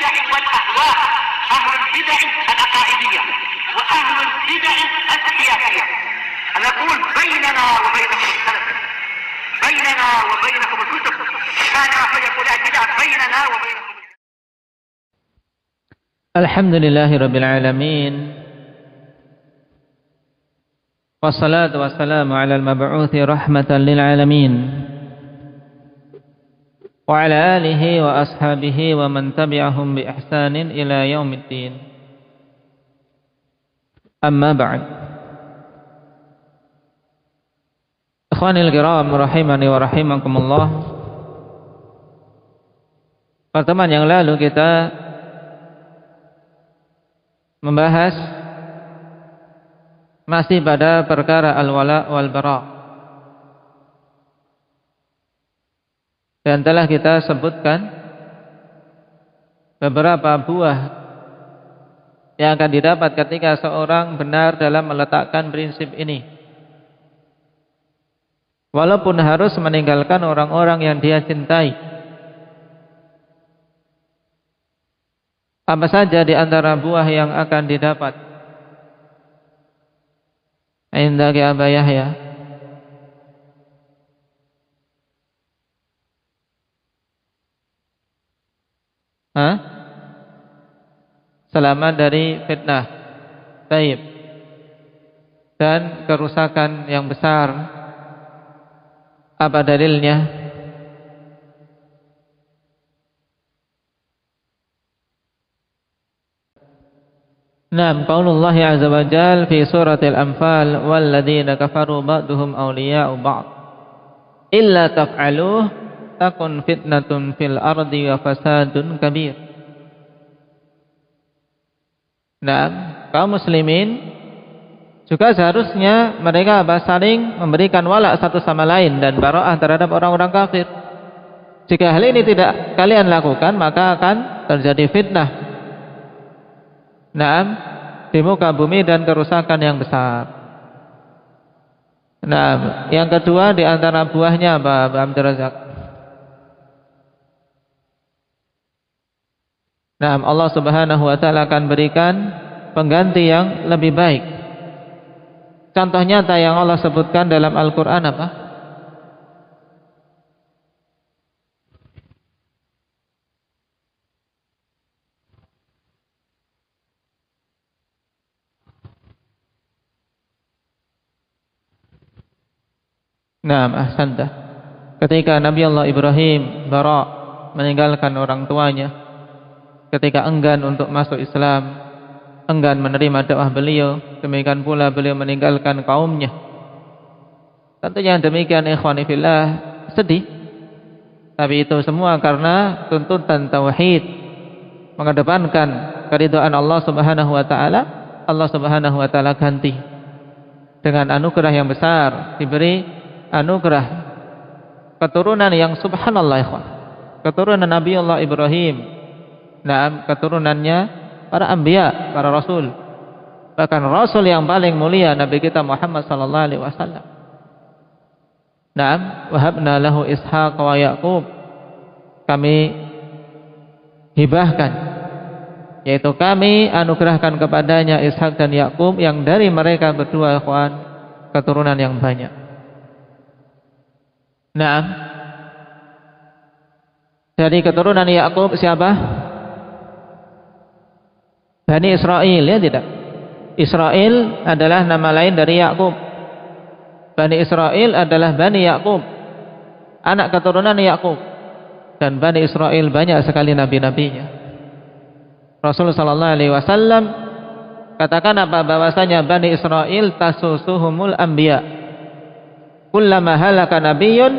البدع والأهواء، أهل البدع العقائدية وأهل البدع السياسية. نقول بيننا وبينكم السلف، بيننا وبينكم الكتب، كان فيقول البدع بيننا وبينكم. الحمد لله رب العالمين، والصلاة والسلام على المبعوث رحمة للعالمين وعلى آله وأصحابه ومن تبعهم بإحسان إلى يوم الدين. أما بعد، Ikhwanil kiram rahimani wa rahimakumullah. Pertemuan yang lalu kita membahas masih pada perkara al-wala wal bara, dan telah kita sebutkan beberapa buah yang akan didapat ketika seorang benar dalam meletakkan prinsip ini, walaupun harus meninggalkan orang-orang yang dia cintai. Apa saja di antara buah yang akan didapat? Indaki Aba Yahya. Selamat dari fitnah, taib, dan kerusakan yang besar. Apa dalilnya? Naam, qaulullah azza wa jalla fi suratil Anfal, walladzina kafaru ba'duhum awliya'u ba'd illa taf'aluhu takun fitnatun fil ardi wa fasadun kabir. Naam, kaum muslimin juga seharusnya mereka saling memberikan wala satu sama lain dan bara'ah terhadap orang-orang kafir. Jika hal ini tidak kalian lakukan, maka akan terjadi fitnah, naam, di muka bumi dan kerusakan yang besar. Naam, yang kedua di antara buahnya apa, Abdul Razak? Naam, Allah Subhanahu wa taala akan berikan pengganti yang lebih baik. Contoh nyata yang Allah sebutkan dalam Al-Quran apa? Naam, ahsanta. Ketika Nabi Allah Ibrahim meninggalkan orang tuanya, ketika enggan untuk masuk Islam, enggan menerima dakwah beliau, demikian pula beliau meninggalkan kaumnya. Tentunya demikian, ikhwani fillah, sedih. Tapi itu semua karena tuntutan tauhid, mengedepankan keridhaan Allah Subhanahu wa taala. Allah Subhanahu wa taala ganti dengan anugerah yang besar, diberi anugerah keturunan yang subhanallah, ikhwan. Keturunan Nabi Allah Ibrahim. Nah, keturunannya para anbiya, para rasul, bahkan rasul yang paling mulia Nabi kita Muhammad sallallahu alaihi wasallam. Naam, wahabna lahu Ishaq wa Yaqub. Kami hibahkan, yaitu kami anugerahkan kepadanya Ishaq dan Yaqub, yang dari mereka berdua, ikhwan, keturunan yang banyak. Naam, dari keturunan Yaqub siapa? Bani Israel, ya tidak? Israel adalah nama lain dari Yakub. Bani Israel adalah Bani Yakub, anak keturunan Yakub. Dan Bani Israel banyak sekali nabi-nabinya. Rasulullah sallallahu alaihi wasallam katakan apa? Bahwasanya Bani Israel tasusuhumul anbiya. Kullama halaka nabiyyun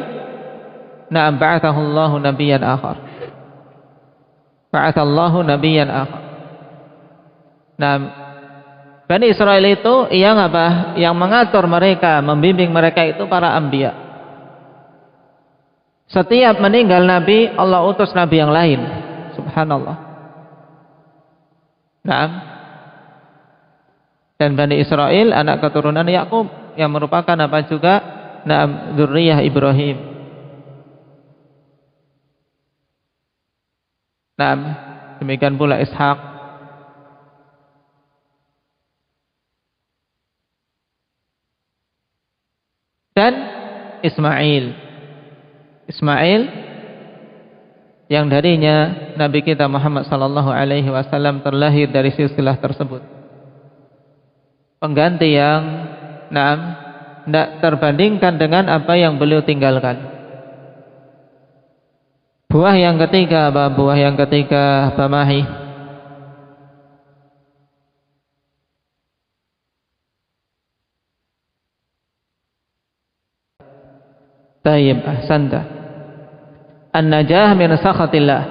na'am ba'athahu Allahu nabiyyan akhar. Ba'athallahu nabiyyan akhar. Nah, Bani Israel itu yang apa? Yang mengatur mereka, membimbing mereka itu para anbiya. Setiap meninggal nabi, Allah utus nabi yang lain. Subhanallah. Nah, dan Bani Israel anak keturunan Yakub, yang merupakan apa juga? Nah, dzurriyyah Ibrahim. Nah, demikian pula Ishaq, dan Ismail yang darinya Nabi kita Muhammad sallallahu alaihi wasallam terlahir dari silsilah tersebut. Pengganti yang tidak terbandingkan dengan apa yang beliau tinggalkan. Buah yang ketiga Bamahi. Tayyib, ahsanta. An-najah min sakhatillah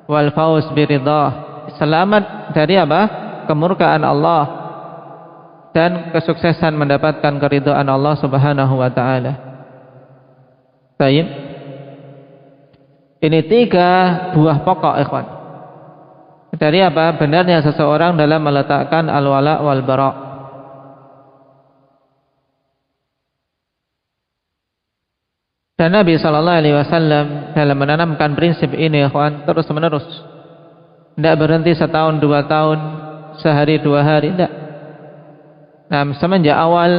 wal fauz biridhah. Selamat dari apa? Kemurkaan Allah dan kesuksesan mendapatkan keridhaan Allah Subhanahu wa taala. Tayyib. Ini 3 buah pokok, ikhwan. Dari apa? Benarnya seseorang dalam meletakkan al-wala wal bara'. Dan Nabi sallallahu alaihi wasallam dalam menanamkan prinsip ini, ikhwan, terus menerus. Tidak berhenti setahun, 2 tahun, sehari, 2 hari, tidak. Nah, semenjak awal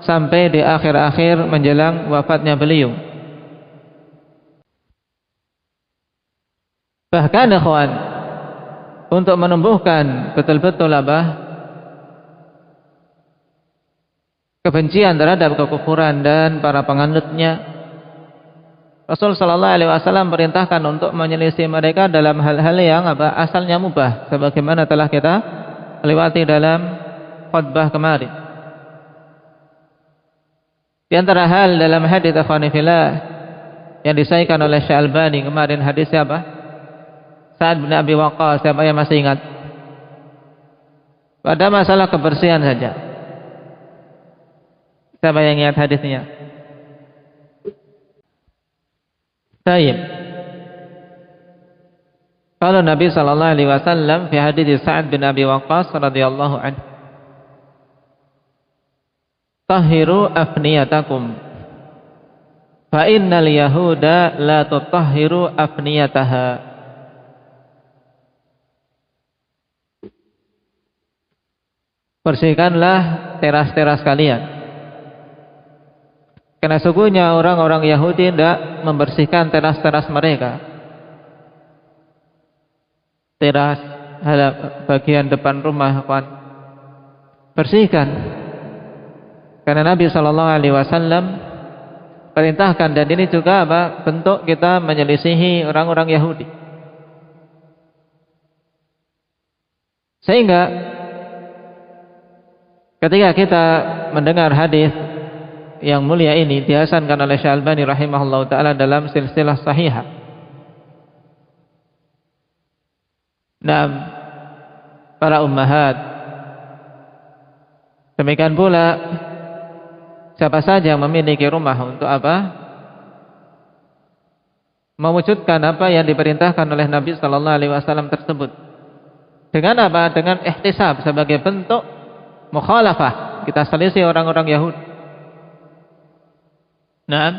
sampai di akhir-akhir menjelang wafatnya beliau. Bahkan, ikhwan, untuk menumbuhkan betul-betul kebencian terhadap kekufuran dan para penganutnya, Rasul sallallahu alaihi wasallam perintahkan untuk menyelisih mereka dalam hal-hal yang asalnya mubah, sebagaimana telah kita lewati dalam khutbah kemarin. Di antara hal dalam hadis ikhwani fillah yang disahihkan oleh Syekh Albani kemarin, hadis siapa? Sa'ad bin Abi Waqqas, siapa yang masih ingat? Pada masalah kebersihan saja. Siapa yang ingat hadisnya? Tayyib. Kalau Nabi sallallahu alaihi wasallam fi hadits Sa'ad bin Abi Waqqas radhiyallahu anhu, "Tahhiru afniyatakum fa innal yahuda la tutahhiru afniyataha." Bersihkanlah teras-teras kalian. Karena sungguhnya orang-orang Yahudi tidak membersihkan teras-teras mereka. Teras bagian depan rumah, kawan, bersihkan. Karena Nabi sallallahu alaihi wasallam perintahkan, dan ini juga bentuk kita menyelisihi orang-orang Yahudi. Sehingga ketika kita mendengar hadis yang mulia ini dihasankan oleh Syekh Albani rahimahullah ta'ala dalam silsilah sahihah. Nah, para ummahat, demikian pula siapa saja yang memiliki rumah untuk mewujudkan apa yang diperintahkan oleh Nabi sallallahu alaihi wasallam tersebut. Dengan Dengan ihtisab, sebagai bentuk mukhalafah, kita selisih orang-orang Yahudi. Nah,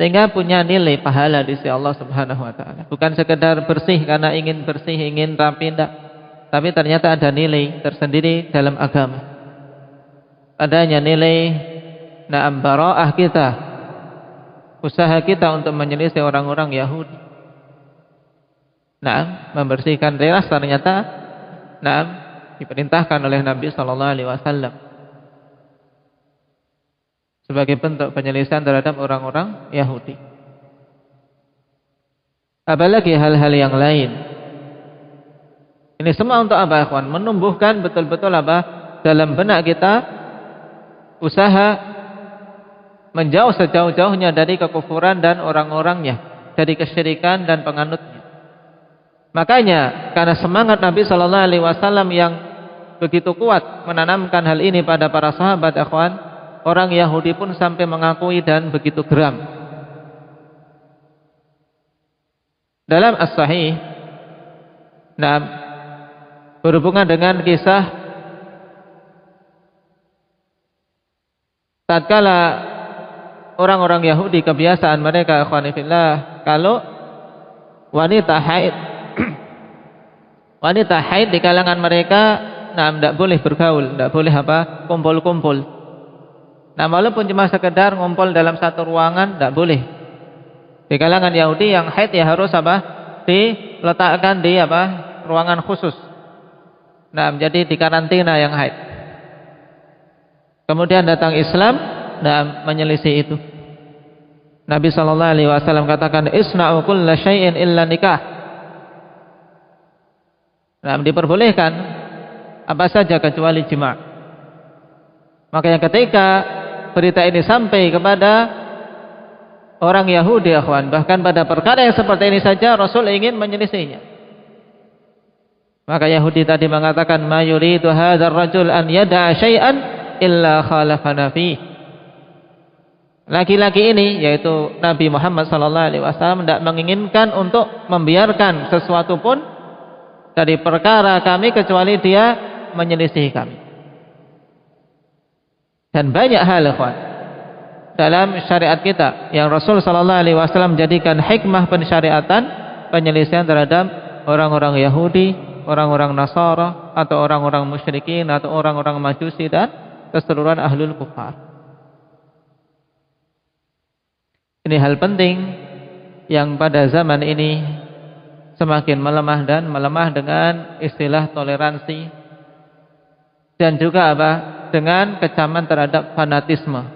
sehingga punya nilai pahala di sisi Allah Subhanahu wa taala. Bukan sekedar bersih karena ingin bersih, ingin rapi, tidak. Tapi ternyata ada nilai tersendiri dalam agama. Adanya nilai bara'ah kita, usaha kita untuk menyelisih orang-orang Yahudi. Nah, membersihkan teras ternyata diperintahkan oleh Nabi sallallahu alaihi wasallam sebagai bentuk penyelesaian terhadap orang-orang Yahudi. Apalagi hal-hal yang lain. Ini semua untuk apa, ikhwan? Menumbuhkan betul-betul dalam benak kita usaha menjauh sejauh-jauhnya dari kekufuran dan orang-orangnya, dari kesyirikan dan penganutnya. Makanya karena semangat Nabi sallallahu alaihi wasallam yang begitu kuat menanamkan hal ini pada para sahabat, ikhwan, orang Yahudi pun sampai mengakui dan begitu geram. Dalam As-Sahih, berhubungan dengan kisah tatkala orang-orang Yahudi, kebiasaan mereka, ikhwani fillah, kalau wanita haid Wanita haid di kalangan mereka, tidak boleh bergaul, tidak boleh kumpul-kumpul. Nah, walaupun cuma sekedar ngumpul dalam satu ruangan, tidak boleh. Di kalangan Yahudi yang haid ya harus diletakkan di ruangan khusus. Nah, menjadi di karantina yang haid. Kemudian datang Islam, menyelisih itu. Nabi SAW katakan, isna'u kulla syai'in illa nikah. Nah, diperbolehkan apa saja kecuali jima'. Makanya ketika berita ini sampai kepada orang Yahudi, akhwan, bahkan pada perkara yang seperti ini saja Rasul ingin menyelisihinya. Maka Yahudi tadi mengatakan, ma yuridu hadzal rajul an yada'a syai'an illa khalafana fihi. Laki-laki ini, yaitu Nabi Muhammad SAW, tidak menginginkan untuk membiarkan sesuatu pun dari perkara kami kecuali dia menyelisih kami. Dan banyak hal, ikhwan, dalam syariat kita yang Rasul SAW menjadikan hikmah pensyariatan penyelisihan terhadap orang-orang Yahudi, orang-orang Nasara, atau orang-orang musyrikin, atau orang-orang Majusi, dan keseluruhan ahlul kufar. Ini hal penting yang pada zaman ini semakin melemah dan melemah dengan istilah toleransi dan juga dengan kecaman terhadap fanatisme.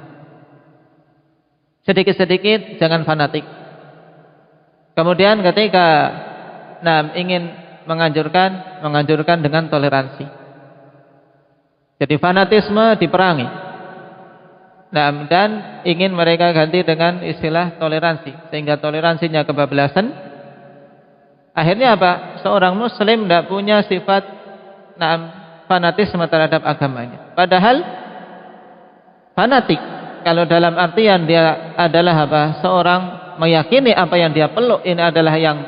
Sedikit-sedikit jangan fanatik. Kemudian ketika ingin menganjurkan dengan toleransi. Jadi fanatisme diperangi. Dan ingin mereka ganti dengan istilah toleransi, sehingga toleransinya kebablasan. Akhirnya seorang muslim tidak punya sifat fanatisme terhadap agamanya. Padahal fanatik kalau dalam artian dia adalah seorang meyakini apa yang dia peluk ini adalah yang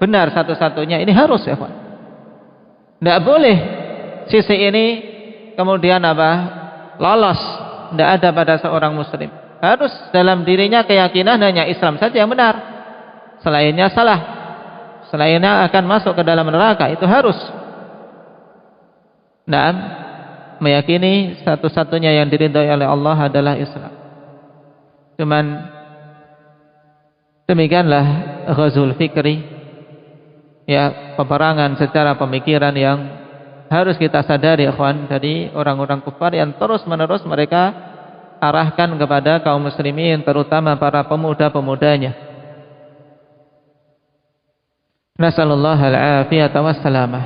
benar satu-satunya, ini harus, ya Pak. Tidak boleh sisi ini kemudian lolos, tidak ada pada seorang muslim. Harus dalam dirinya keyakinan hanya Islam saja yang benar, selainnya salah, selainnya akan masuk ke dalam neraka. Itu harus meyakini satu-satunya yang diridhai oleh Allah adalah Islam. Cuman demikianlah ghazul fikri, ya, peperangan secara pemikiran yang harus kita sadari, ikhwan, dari orang-orang kufar yang terus-menerus mereka arahkan kepada kaum muslimin, terutama para pemuda-pemudanya. Nasallallahu al-afiyata wassalamah.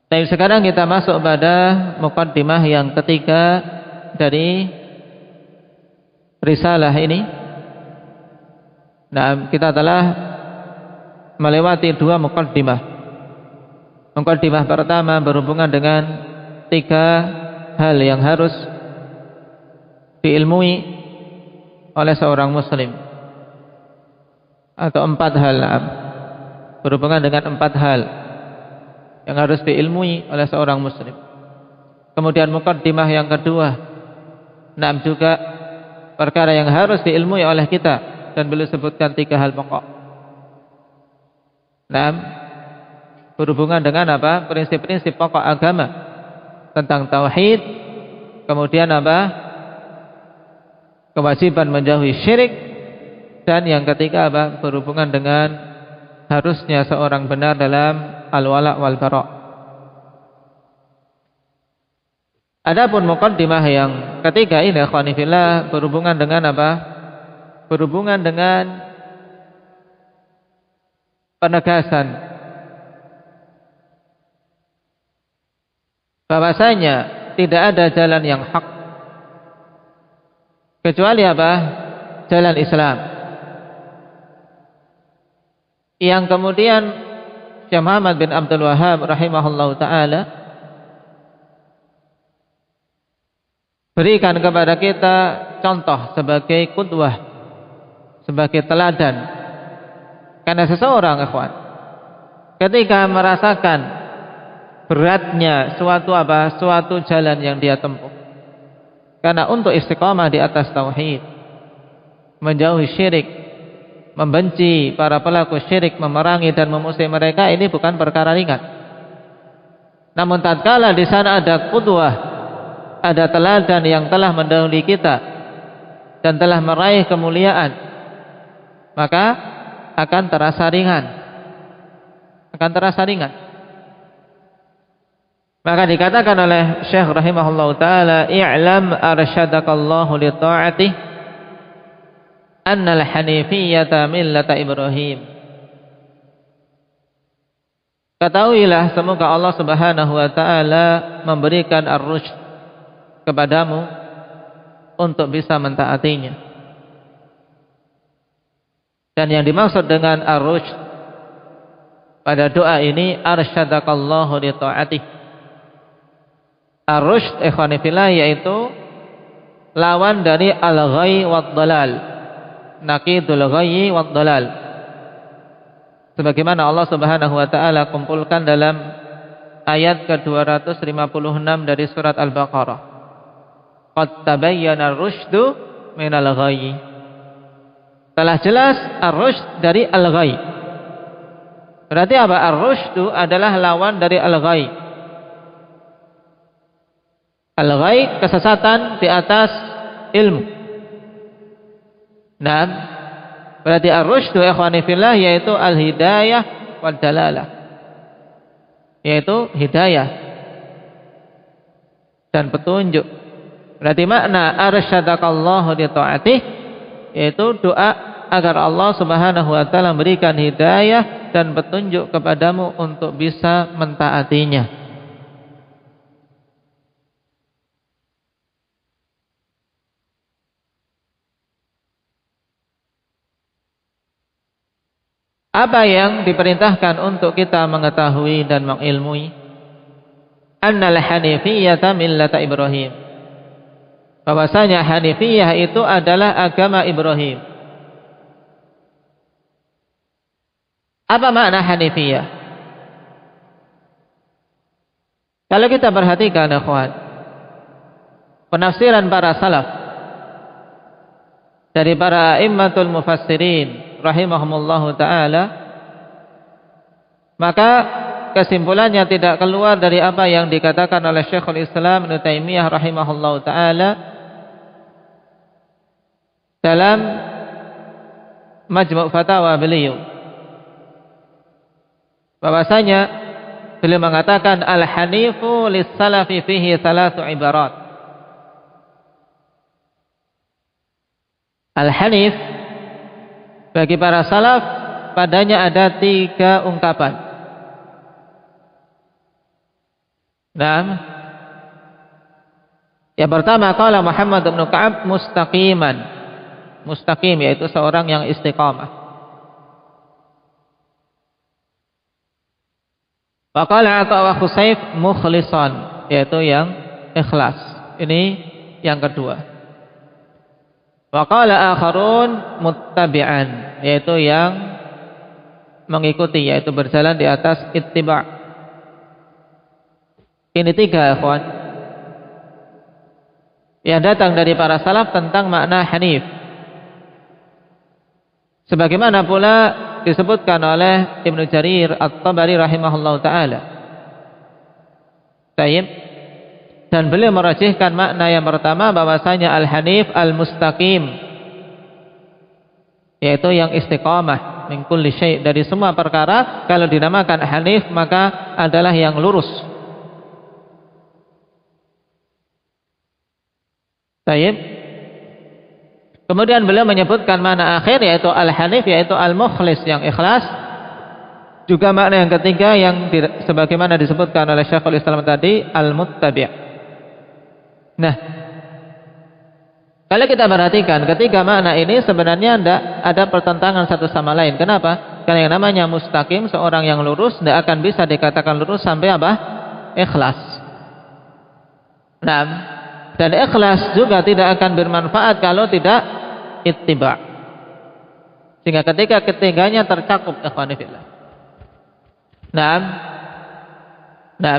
Dan sekarang kita masuk pada muqaddimah yang ketiga dari risalah ini. Nah, kita telah melewati dua muqaddimah. Muqaddimah pertama berhubungan dengan 3 hal yang harus diilmui oleh seorang muslim, atau 4 hal, berhubungan dengan 4 hal yang harus diilmui oleh seorang muslim. Kemudian muqaddimah yang kedua, 6 juga perkara yang harus diilmui oleh kita, dan beliau sebutkan 3 hal pokok. 6 berhubungan dengan prinsip-prinsip pokok agama tentang tauhid. Kemudian kewajiban menjauhi syirik. Dan yang ketiga berhubungan dengan harusnya seorang benar dalam al-wala wal bara. Adapun muqaddimah yang ketiga ini, ikhwani fillah, berhubungan dengan berhubungan dengan penegasan bahwasanya tidak ada jalan yang hak kecuali jalan Islam. Yang kemudian Syekh Muhammad bin Abdul Wahhab rahimahullahu taala berikan kepada kita contoh sebagai qudwah, sebagai teladan. Karena seseorang, ikhwan, ketika merasakan beratnya suatu jalan yang dia tempuh, karena untuk istiqamah di atas tauhid, menjauhi syirik, membenci para pelaku syirik, memerangi dan memusuhi mereka, ini bukan perkara ringan. Namun tatkala di sana ada qudwah, ada teladan yang telah mendahului kita dan telah meraih kemuliaan, maka akan terasa ringan. Akan terasa ringan. Maka dikatakan oleh Syekh rahimahullahu taala, "I'lam arsyadakallahu li ta'atih annal hanifiyyata millata Ibrahim." Ketahuilah semoga Allah Subhanahu wa taala memberikan ar-rusyd kepadamu untuk bisa mentaatinya. Dan yang dimaksud dengan ar-rusyd pada doa ini, arsyadakallahu li ta'atih. Ar-rusyd ikhwani fillah yaitu lawan dari al-ghayy wad dalal. Naqidul ghayyi wad dalal. Sebagaimana Allah Subhanahu wa taala kumpulkan dalam ayat ke-256 dari surat Al-Baqarah. Qad tabayyana ar-rusydu minal ghayyi. Telah jelas ar-rusyd dari al-ghayy. Berarti apa? Ar-rusydu adalah lawan dari al-ghayy. Al-ghayy kesesatan di atas ilmu. Nah, berarti ar-rusydu ikhwani fillah yaitu al-hidayah wad dalalah. Yaitu hidayah dan petunjuk. Berarti makna arsyadakallahu li ta'atih yaitu doa agar Allah Subhanahu wa taala memberikan hidayah dan petunjuk kepadamu untuk bisa mentaatinya. Apa yang diperintahkan untuk kita mengetahui dan mengilmui? Annal hanifiyyata millata Ibrahim. Bahwasanya Hanifiyah itu adalah agama Ibrahim. Apa makna Hanifiyah? Kalau kita perhatikan ikhwan, penafsiran para salaf dari para a'immatul mufassirin rahimahumullahu ta'ala, maka kesimpulannya tidak keluar dari apa yang dikatakan oleh Syekhul Islam Ibnu Taimiyah rahimahullahu ta'ala dalam Majmu' Fatawa beliau, bahwasanya beliau mengatakan al-hanifu lis-salafi fihi thalathu ibarat. Al-hanif bagi para salaf padanya ada 3 ungkapan. Nah, yang pertama qala Muhammad bin Ka'ab mustaqiman. Mustaqim yaitu seorang yang istiqamah. Wa qala Atha wa Khusayf mukhlisan yaitu yang ikhlas. Ini yang kedua. Wa qala akharun muttabi'an yaitu yang mengikuti, yaitu berjalan di atas ittiba'. Ini 3 ikhwan yang datang dari para salaf tentang makna hanif. Sebagaimana pula disebutkan oleh Ibnu Jarir At-Tabari rahimahullahu taala. Baik. Dan beliau merajihkan makna yang pertama bahwasanya al-hanif al-mustaqim yaitu yang istiqamah min kulli syai', dari semua perkara. Kalau dinamakan hanif maka adalah yang lurus. Baik. Kemudian beliau menyebutkan makna akhir yaitu al-hanif yaitu al-mukhlis yang ikhlas. Juga makna yang ketiga yang sebagaimana disebutkan oleh Syekhul Islam tadi al-muttabi'. Nah, kalau kita perhatikan ketiga makna ini sebenarnya tidak ada pertentangan satu sama lain. Kenapa? Karena yang namanya mustaqim, seorang yang lurus, tidak akan bisa dikatakan lurus sampai apa? Ikhlas. Nah, dan ikhlas juga tidak akan bermanfaat kalau tidak ittiba'. Sehingga ketika ketiganya tercakup ikhwani fillah. Nah,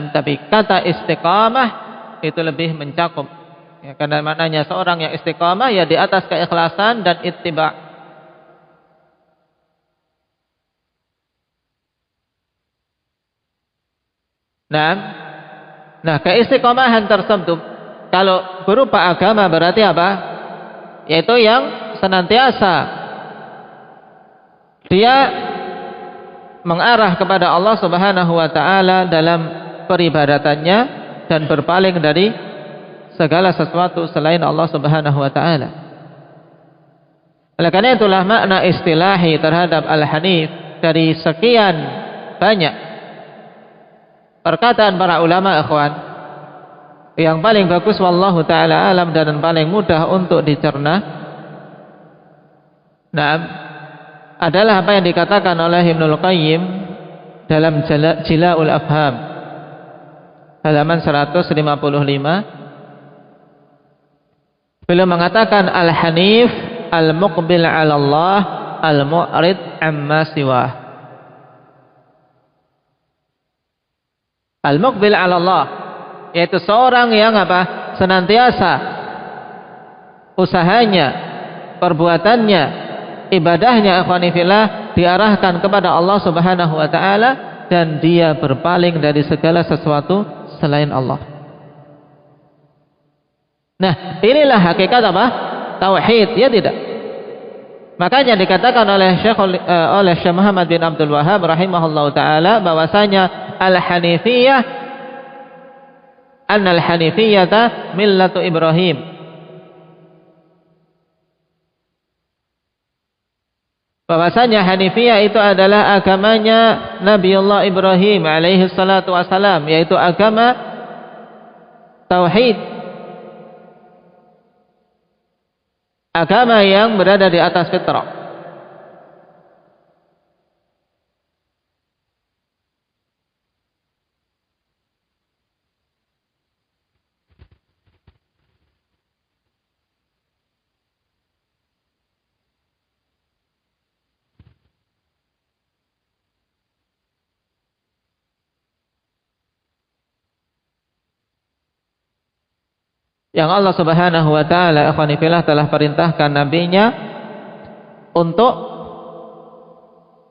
tapi kata istiqamah itu lebih mencakup ya, karena maknanya seorang yang istiqamah ya di atas keikhlasan dan ittiba'. Nah, keistiqomahan tersebut kalau berupa agama berarti apa? Yaitu yang senantiasa dia mengarah kepada Allah Subhanahu wa taala dalam peribadatannya dan berpaling dari segala sesuatu selain Allah Subhanahu wa taala. Oleh karena itulah makna istilahi terhadap al-hanif dari sekian banyak perkataan para ulama, ikhwan, yang paling bagus wallahu taala alam dan paling mudah untuk dicerna adalah apa yang dikatakan oleh Ibnul Qayyim dalam Jila'ul Afham halaman 155. Beliau mengatakan al-hanif al-muqbil 'ala Allah al-mu'rid 'amma siwah. Al-muqbil 'ala Allah yaitu seorang yang apa? Senantiasa usahanya, perbuatannya, ibadahnya akhwani fillah diarahkan kepada Allah Subhanahu wa taala dan dia berpaling dari segala sesuatu selain Allah. Nah, inilah hakikat apa? Tauhid, ya tidak? Makanya dikatakan oleh Syekh Muhammad bin Abdul Wahhab rahimahullahu taala bahwasanya al-hanifiyah annal hanifiyata millatu Ibrahim. Bahwasanya Hanifiyah itu adalah agamanya Nabiullah Ibrahim alaihi salatu wassalam, yaitu agama tauhid, agama yang berada di atas fitrah. Yang Allah Subhanahu wa taala akhwani fillah telah perintahkan nabinya untuk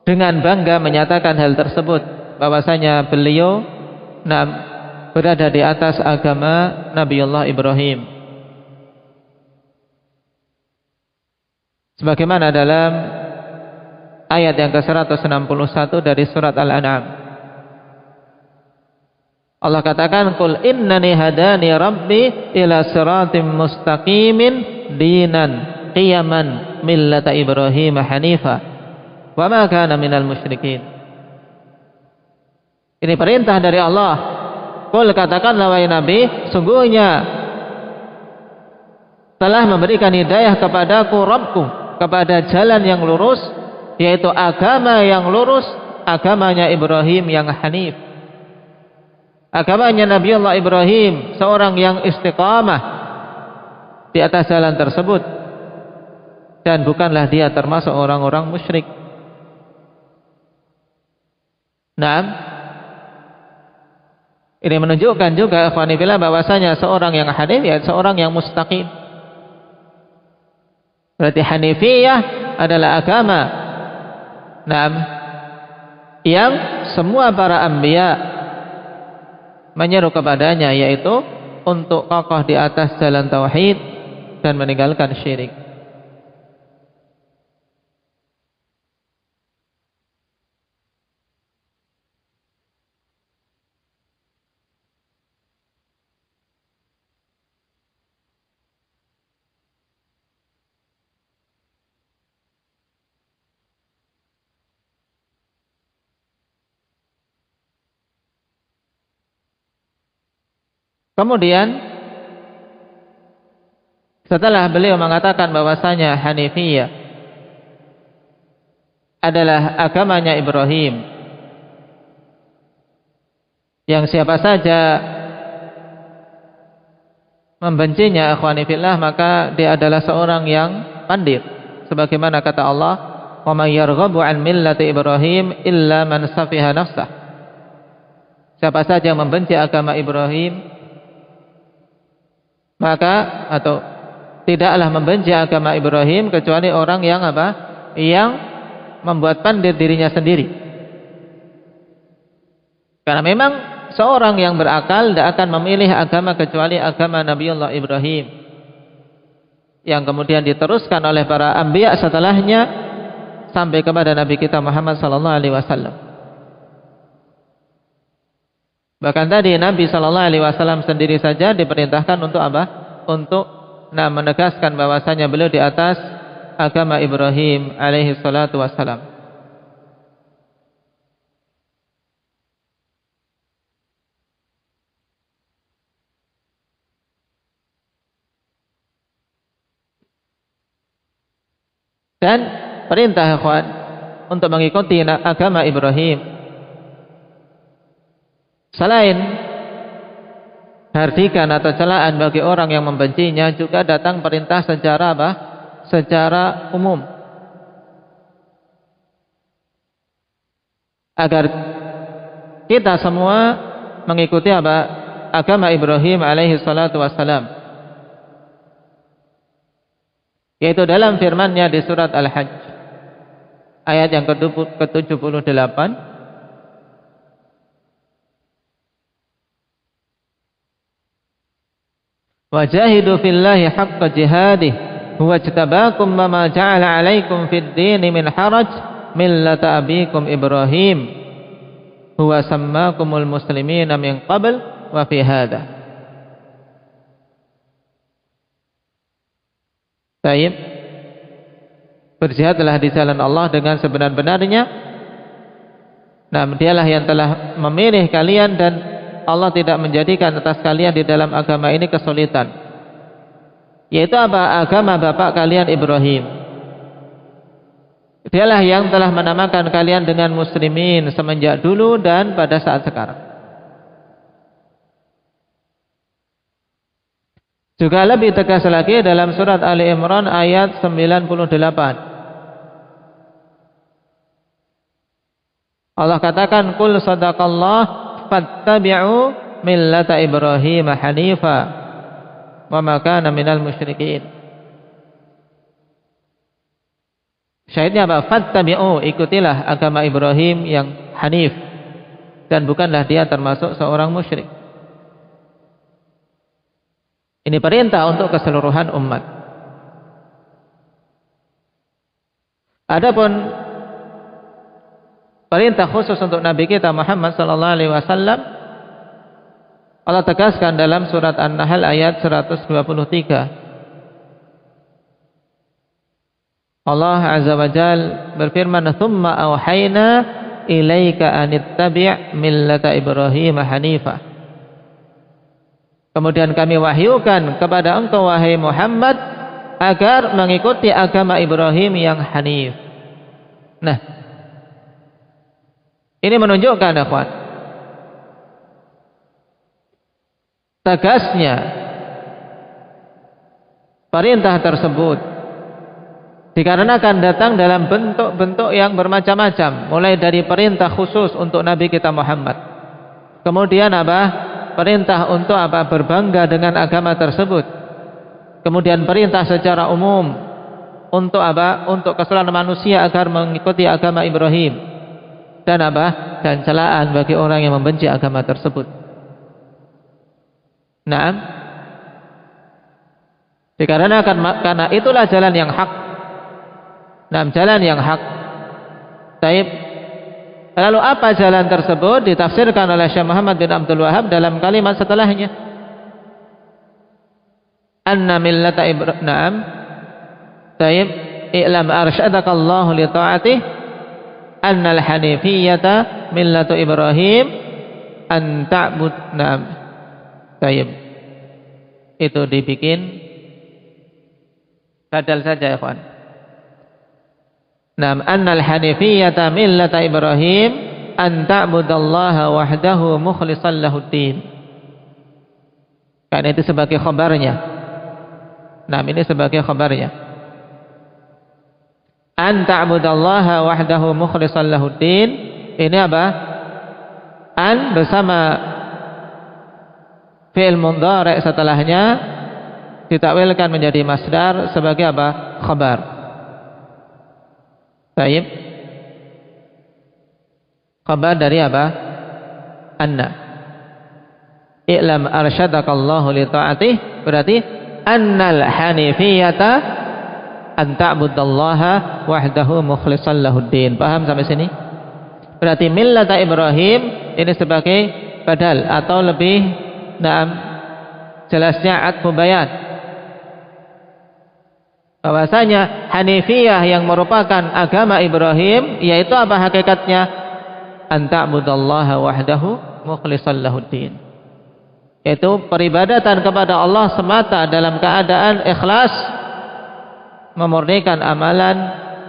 dengan bangga menyatakan hal tersebut, bahwasanya beliau berada di atas agama Nabiullah Ibrahim. Sebagaimana dalam ayat yang ke-161 dari surat Al-An'am. Allah katakan, "Qul innani hadani rabbi ila siratim mustaqimin dinan qiyaman millata Ibrahim hanifa wa ma kana minal musyrikin." Ini perintah dari Allah. Qul, katakanlah wahai Nabi, sungguhnya telah memberikan hidayah kepadaku Rabbku kepada jalan yang lurus, yaitu agama yang lurus, agamanya Ibrahim yang hanif. Agamanya Nabiullah Ibrahim, seorang yang istiqamah di atas jalan tersebut, dan bukanlah dia termasuk orang-orang musyrik. Nah, ini menunjukkan juga ikhwani fillah bahwasanya seorang yang hanif ya seorang yang mustaqim. Berarti Hanifiyah adalah agama yang semua para anbiya menyeru kepadanya, yaitu untuk kokoh di atas jalan tauhid dan meninggalkan syirik. Kemudian setelah beliau mengatakan bahwasanya Hanifiyah adalah agamanya Ibrahim, yang siapa saja membencinya akhwani fillah maka dia adalah seorang yang pandir, sebagaimana kata Allah, "Wa may yarghabu an millati Ibrahim illa man safiha nafsah." Siapa saja yang membenci agama Ibrahim maka atau tidaklah membenci agama Ibrahim kecuali orang yang apa? Yang membuat pandir dirinya sendiri. Karena memang seorang yang berakal tidak akan memilih agama kecuali agama Nabiullah Ibrahim, yang kemudian diteruskan oleh para anbiya setelahnya sampai kepada Nabi kita Muhammad sallallahu alaihi wasallam. Bahkan tadi Nabi sallallahu alaihi wasallam sendiri saja diperintahkan untuk apa? Untuk menegaskan bahwasanya beliau di atas agama Ibrahim alaihi salatu wassalam. Dan perintah ikhwan untuk mengikuti agama Ibrahim, selain hardikan atau celaan bagi orang yang membencinya, juga datang perintah secara apa? Secara umum, agar kita semua mengikuti apa? Agama Ibrahim alaihi salatu wassalam, yaitu dalam firman-Nya di surat Al-Hajj ayat yang ke-78, wajahidu fillahi haqqa jihadih huwa jtabakum wa ma ja'ala 'alaikum fid dini min haraj millata abikum Ibrahim huwa sammakumul muslimina min qabl wa fi hadha. Baik, berjihadlah di jalan Allah dengan sebenar-benarnya. Nah, dialah yang telah memilih kalian, dan Allah tidak menjadikan atas kalian di dalam agama ini kesulitan, yaitu apa? Agama bapak kalian Ibrahim. Dialah yang telah menamakan kalian dengan muslimin semenjak dulu dan pada saat sekarang. Juga lebih tegas lagi dalam surat Ali Imran ayat 98. Allah katakan, qul sadaqallah fattabi'u millata Ibrahim hanifa wa ma kana minal musyrikin. Syahidnya apa? Fattabi'u, ikutilah agama Ibrahim yang hanif, dan bukanlah dia termasuk seorang musyrik. Ini perintah untuk keseluruhan umat. Adapun perintah khusus untuk Nabi kita Muhammad sallallahu alaihi wasallam, Allah tegaskan dalam surat An-Nahl ayat 123. Allah azza wa jalla berfirman, "Tsumma auhayna ilaika anittabi' millata Ibrahim hanifah." Kemudian kami wahyukan kepada engkau wahai Muhammad agar mengikuti agama Ibrahim yang hanif. Nah, ini menunjukkan akhwan, tegasnya perintah tersebut dikarenakan datang dalam bentuk-bentuk yang bermacam-macam, mulai dari perintah khusus untuk Nabi kita Muhammad, kemudian apa? Perintah untuk apa? Berbangga dengan agama tersebut. Kemudian perintah secara umum untuk apa? Untuk keseluruhan manusia agar mengikuti agama Ibrahim. Dan apa? Dan celaan bagi orang yang membenci agama tersebut. Naam. Dikarenakan karena itulah jalan yang hak. Naam, jalan yang hak. Taib. Lalu apa jalan tersebut? Ditafsirkan oleh Syekh Muhammad bin Abdul Wahhab dalam kalimat setelahnya. Anna millata Ibrahim. Naam. Taib. I'lam arsyadakallahu li ta'atih annal hanifiyyata millatu Ibrahim an ta'bud. Naam. Taib. Itu dibikin badal saja ya kawan. Naam, annal hanifiyyata millata Ibrahim an ta'budallaha wahdahu mukhlishan lahuddin. Karena itu sebagai khabarnya. Naam, ini sebagai khabarnya. An ta'budallaha wahdahu mukhlishan lahuddin. Ini apa? An bersama fi'il mudhari' setelahnya ditakwilkan menjadi masdar sebagai apa? Khabar. Baik. Khabar dari apa? Anna. i'lam arsyadakallahu li ta'atih, berarti annal hanifiyata an ta'budallaha wahdahu mukhlishan lahuddin. Paham sampai sini? Berarti millata Ibrahim ini sebagai badal atau lebih jelasnya atfu bayan, bahwasanya Hanifiyah yang merupakan agama Ibrahim yaitu apa hakikatnya? An ta'budallaha wahdahu mukhlishan lahuddin, yaitu peribadatan kepada Allah semata dalam keadaan ikhlas, memurnikan amalan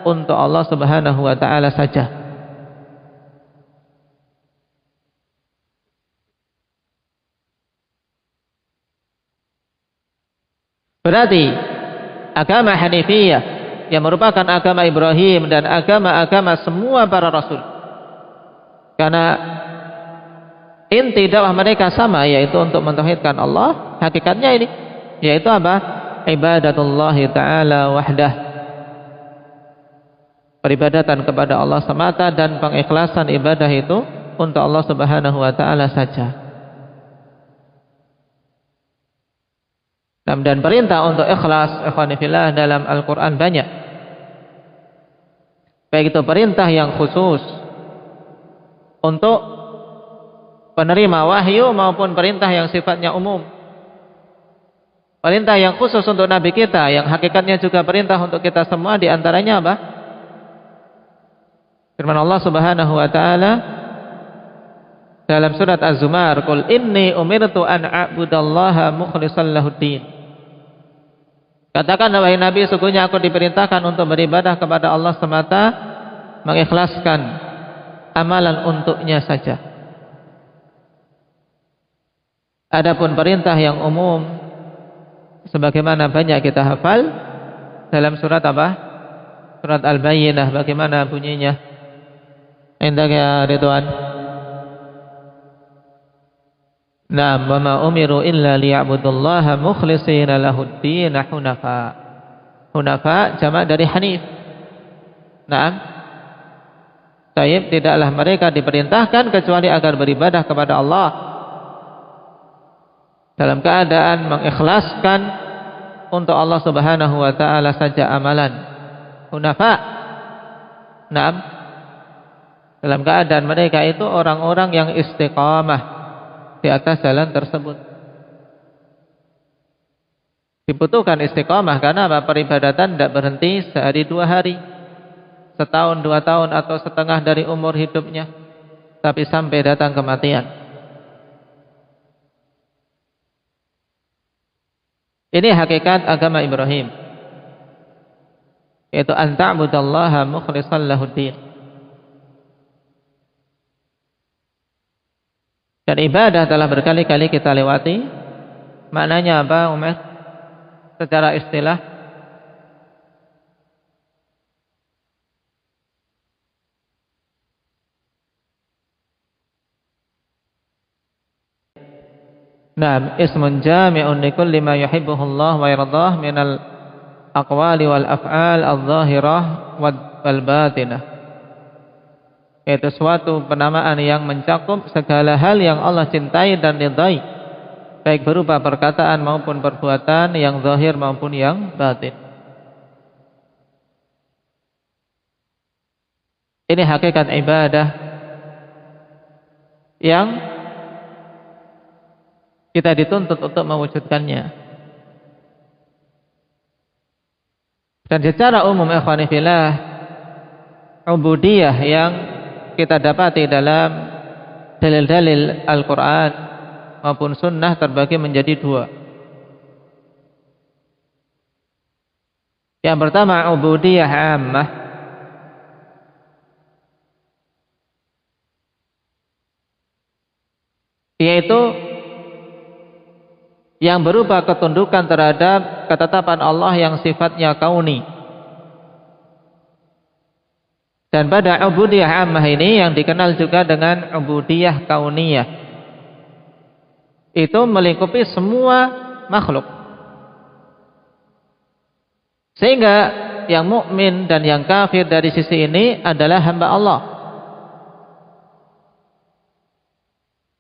untuk Allah Subhanahu wa taala saja. Berarti agama Hanifiyah yang merupakan agama Ibrahim dan agama-agama semua para rasul, karena inti dakwah mereka sama, yaitu untuk mentauhidkan Allah. Hakikatnya ini yaitu apa? Ibadatullah ta'ala wahdah, peribadatan kepada Allah semata dan pengikhlasan ibadah itu untuk Allah Subhanahu wa taala saja. Dan perintah untuk ikhlas ikhwanifillah dalam Al-Quran banyak, baik itu perintah yang khusus untuk penerima wahyu maupun perintah yang sifatnya umum. Perintah yang khusus untuk Nabi kita, yang hakikatnya juga perintah untuk kita semua, diantaranya apa? Firman Allah Subhanahu wa ta'ala dalam surat Az-Zumar, qul inni umirtu an a'budallaha mukhlishan lahuddin. Katakan wahai Nabi, sesungguhnya aku diperintahkan untuk beribadah kepada Allah semata, mengikhlaskan amalan untuknya saja. Adapun perintah yang umum, sebagaimana banyak kita hafal dalam surat apa? Surat Al-Bayyinah. Bagaimana bunyinya? Indahnya Ridwan. Naam, wa ma umiru illa liya'budullaha mukhlishina lahuddin hunafa. Hunafa jamak dari hanif. Naam. Taib, tidaklah mereka diperintahkan kecuali agar beribadah kepada Allah dalam keadaan mengikhlaskan untuk Allah Subhanahu wa taala saja amalan. Hunafa. Naam. Dalam keadaan mereka itu orang-orang yang istiqamah di atas jalan tersebut. Dibutuhkan istiqamah karena apa? Peribadatan tidak berhenti sehari 2 hari, setahun 2 tahun, atau setengah dari umur hidupnya, tapi sampai datang kematian. Ini hakikat agama Ibrahim, yaitu an ta'budallaha mukhlishan lahuddin. Dan ibadah telah berkali-kali kita lewati. Maknanya apa, Umar? Secara istilah, Naam, ismun jami'un likulli ma yuhibbuhu Allah wa yardah minal aqwali wal af'al adh-dhahirah wal batinah. Yaitu suatu penamaan yang mencakup segala hal yang Allah cintai dan ridai, baik berupa perkataan maupun perbuatan, yang zahir maupun yang batin. Ini hakikat ibadah yang kita dituntut untuk mewujudkannya. Dan secara umum ikhwanifillah, ubudiyah yang kita dapati dalam dalil-dalil Al-Quran maupun sunnah terbagi menjadi 2. Yang pertama, ubudiyah ammah, yaitu yang berupa ketundukan terhadap ketetapan Allah yang sifatnya kauni. Dan pada ubudiyah ammah ini yang dikenal juga dengan ubudiyah kauniyah, itu melingkupi semua makhluk. Sehingga yang mukmin dan yang kafir dari sisi ini adalah hamba Allah.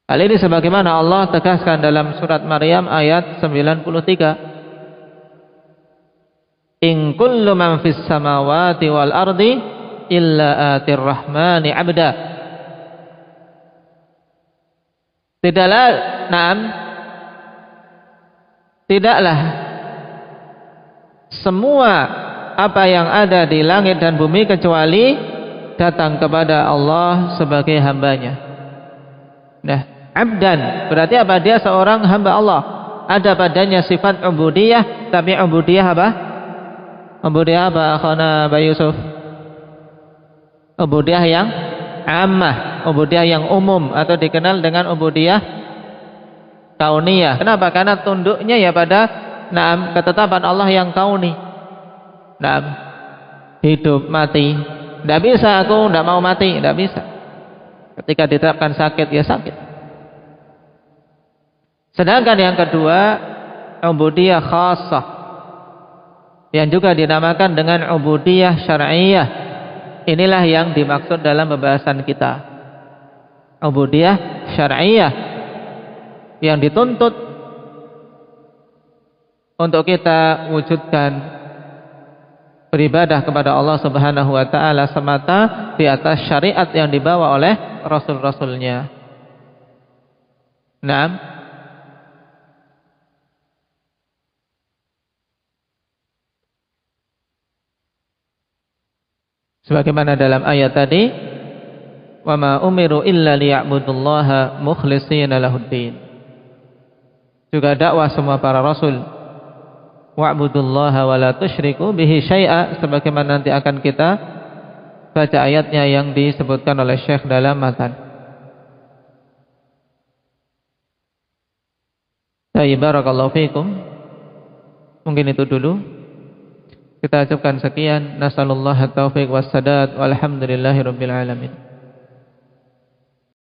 Hal ini sebagaimana Allah tegaskan dalam surat Maryam ayat 93. In kullu man fis samawati wal ardi illa atir rahmani 'abda. Tidaklah semua apa yang ada di langit dan bumi kecuali datang kepada Allah sebagai hambanya. Nah, abdan berarti apa? Dia seorang hamba Allah. Ada padanya sifat ubudiyah, tapi ubudiyah apa? Ubudiyah apa akhana Ba Yusuf? Ubudiyah yang ammah, ubudiyah yang umum atau dikenal dengan ubudiyah kauniyah. Kenapa? Karena tunduknya ya pada ketetapan Allah yang kauni. Hidup, mati. Tidak bisa aku tidak mau mati, tidak bisa. Ketika ditetapkan sakit, ya sakit. Sedangkan yang kedua, ubudiyah khassah, yang juga dinamakan dengan ubudiyah syar'iyah. Inilah yang dimaksud dalam pembahasan kita. Ubudiyah syar'iyah yang dituntut untuk kita wujudkan beribadah kepada Allah Subhanahu wa taala semata di atas syariat yang dibawa oleh rasul-rasulnya. Naam. Sebagaimana dalam ayat tadi, wa ma umiru illa liya'budullaha mukhlishina lahuddin. Juga dakwah semua para rasul, wa'budullaha wa la tusyriku bihi syai'a, sebagaimana nanti akan kita baca ayatnya yang disebutkan oleh Syekh dalam matan. Barakallahu fiikum. Mungkin itu dulu. Kita ucapkan sekian. Nasallallahu at-taufiq was sadad walhamdulillahi rabbil alamin.